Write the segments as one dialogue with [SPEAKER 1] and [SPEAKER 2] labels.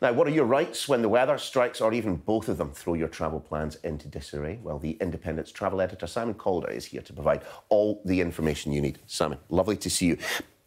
[SPEAKER 1] Now, what are your rights when the weather strikes, or even both of them, throw your travel plans into disarray? Well, the Independent's travel editor, Simon Calder, is here to provide all the information you need. Simon, lovely to see you.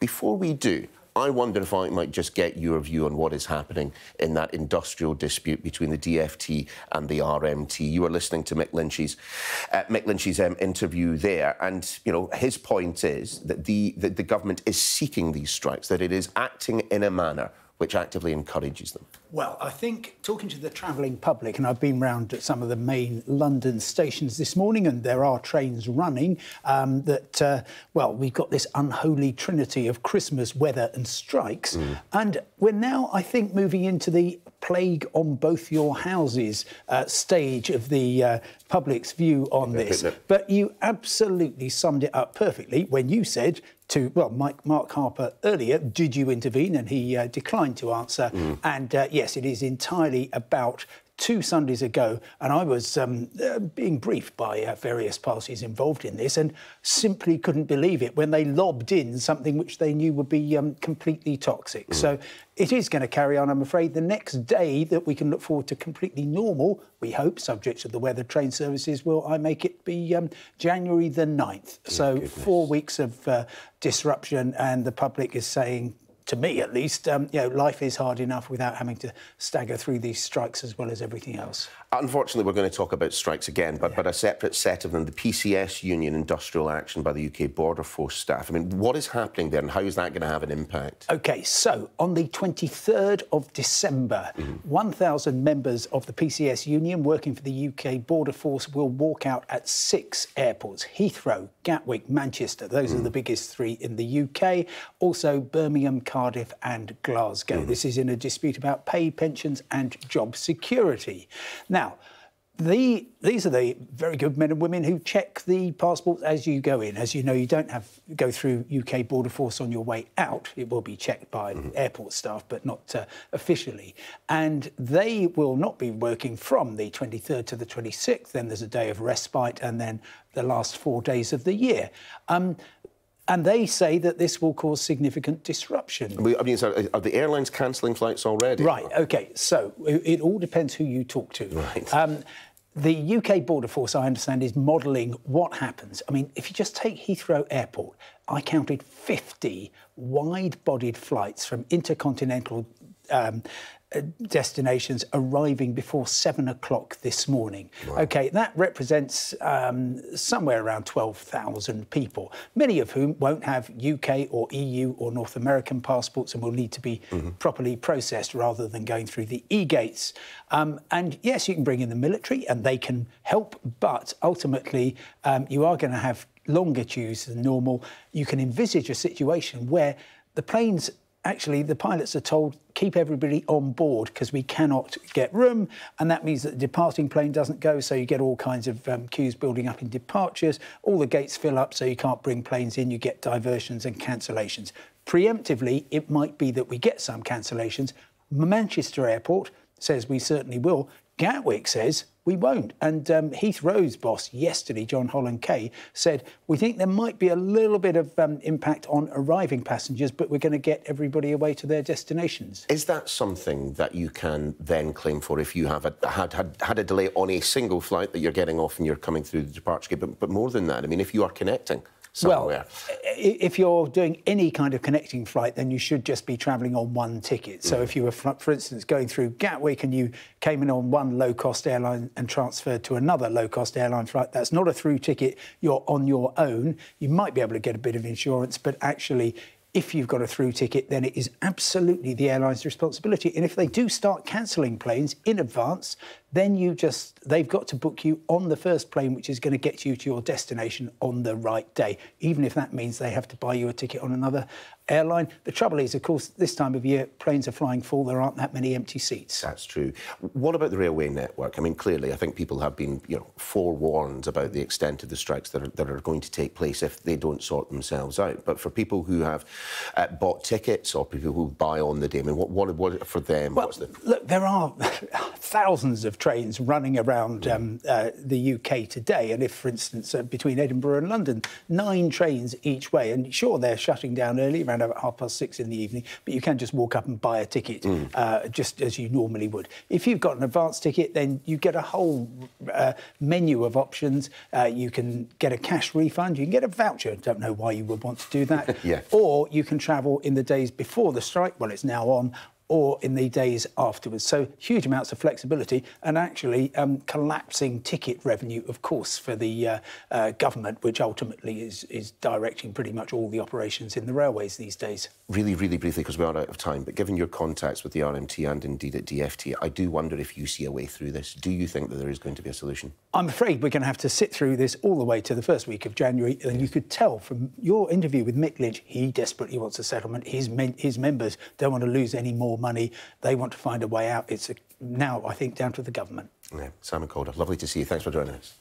[SPEAKER 1] Before we do, I wonder if I might just get your view on what is happening in that industrial dispute between the DfT and the RMT. You were listening to Mick Lynch's interview there, and you know his point is that the government is seeking these strikes, that it is acting in a manner which actively encourages them.
[SPEAKER 2] Well, I think, talking to the travelling public, and I've been round at some of the main London stations this morning, and there are trains running, well, we've got this unholy trinity of Christmas, weather and strikes. And we're now, I think, moving into the plague on both your houses stage of the public's view on this. But you absolutely summed it up perfectly when you said to, well, Mark Harper earlier, did you intervene? And he declined to answer. And yes, it is entirely about 2 Sundays ago, and I was being briefed by various parties involved in this, and simply couldn't believe it when they lobbed in something which they knew would be completely toxic. So it is going to carry on, I'm afraid. The next day that we can look forward to completely normal, we hope, subject to the weather, train services, will I make it be January the 9th. So 4 weeks of disruption, and the public is saying, to me at least, you know, life is hard enough without having to stagger through these strikes as well as everything else. Unfortunately,
[SPEAKER 1] we're going to talk about strikes again, but a separate set of them. The PCS union, industrial action by the UK Border Force staff. I mean, what is happening there and how is that going to have an impact?
[SPEAKER 2] OK, so on the 23rd of December, 1,000 members of the PCS union working for the UK Border Force will walk out at 6 airports: Heathrow, Gatwick, Manchester. Those are the biggest 3 in the UK. Also Birmingham, Cardiff and Glasgow. This is in a dispute about pay, pensions and job security. Now, these are the very good men and women who check the passports as you go in. As you know, you don't go through UK Border Force on your way out. It will be checked by airport staff, but not officially. And they will not be working from the 23rd to the 26th. Then there's a day of respite, and then the last 4 days of the year. And they say that this will cause significant disruption.
[SPEAKER 1] I mean, so are the airlines cancelling flights already?
[SPEAKER 2] Right, OK. So it all depends who you talk to.
[SPEAKER 1] Right.
[SPEAKER 2] The UK Border Force, I understand, is modelling what happens. I mean, if you just take Heathrow Airport, I counted 50 wide-bodied flights from intercontinental destinations arriving before 7 o'clock this morning. Wow. OK, that represents somewhere around 12,000 people, many of whom won't have UK or EU or North American passports and will need to be properly processed rather than going through the e-gates. And yes, you can bring in the military and they can help, but ultimately you are going to have longer queues than normal. You can envisage a situation where the planes, actually, the pilots are told, keep everybody on board because we cannot get room, and that means that the departing plane doesn't go, so you get all kinds of queues building up in departures. All the gates fill up, so you can't bring planes in. You get diversions and cancellations. Preemptively, it might be that we get some cancellations. Manchester Airport says we certainly will. Gatwick says we won't. And Heathrow's boss yesterday, John Holland-Kay, said, we think there might be a little bit of impact on arriving passengers, but we're going to get everybody away to their destinations.
[SPEAKER 1] Is that something that you can then claim for if you have had a delay on a single flight that you're getting off and you're coming through the departure gate? But more than that, I mean, if you are connecting somewhere.
[SPEAKER 2] Well, if you're doing any kind of connecting flight, then you should just be travelling on one ticket. So if you were, for instance, going through Gatwick and you came in on one low-cost airline and transferred to another low-cost airline flight, that's not a through ticket, you're on your own. You might be able to get a bit of insurance, but actually, if you've got a through ticket, then it is absolutely the airline's responsibility. And if they do start cancelling planes in advance, then they've got to book you on the first plane, which is going to get you to your destination on the right day, even if that means they have to buy you a ticket on another airline. The trouble is, of course, this time of year, planes are flying full. There aren't that many empty seats.
[SPEAKER 1] That's true. What about the railway network? I mean, clearly, I think people have been, forewarned about the extent of the strikes that are going to take place if they don't sort themselves out. But for people who have bought tickets or people who buy on the day, I mean, what for them?
[SPEAKER 2] Well, look, there are thousands of trains running around the UK today. And if, for instance, between Edinburgh and London, 9 trains each way, and sure, they're shutting down early, around around about 6:30 in the evening, but you can just walk up and buy a ticket just as you normally would. If you've got an advance ticket, then you get a whole menu of options. You can get a cash refund, you can get a voucher. Don't know why you would want to do that.
[SPEAKER 1] Yeah.
[SPEAKER 2] Or you can travel in the days before the strike, well, it's now on, or in the days afterwards. So huge amounts of flexibility and actually collapsing ticket revenue, of course, for the government, which ultimately is directing pretty much all the operations in the railways these days.
[SPEAKER 1] Really, really briefly, because we are out of time, but given your contacts with the RMT and indeed at DfT, I do wonder if you see a way through this. Do you think that there is going to be a solution? I'm
[SPEAKER 2] afraid we're going to have to sit through this all the way to the first week of January, and you could tell from your interview with Mick Lynch, he desperately wants a settlement. His members don't want to lose any more money. They want to find a way out. It's now, I think, down to the government.
[SPEAKER 1] Yeah. Simon Calder, lovely to see you. Thanks for joining us.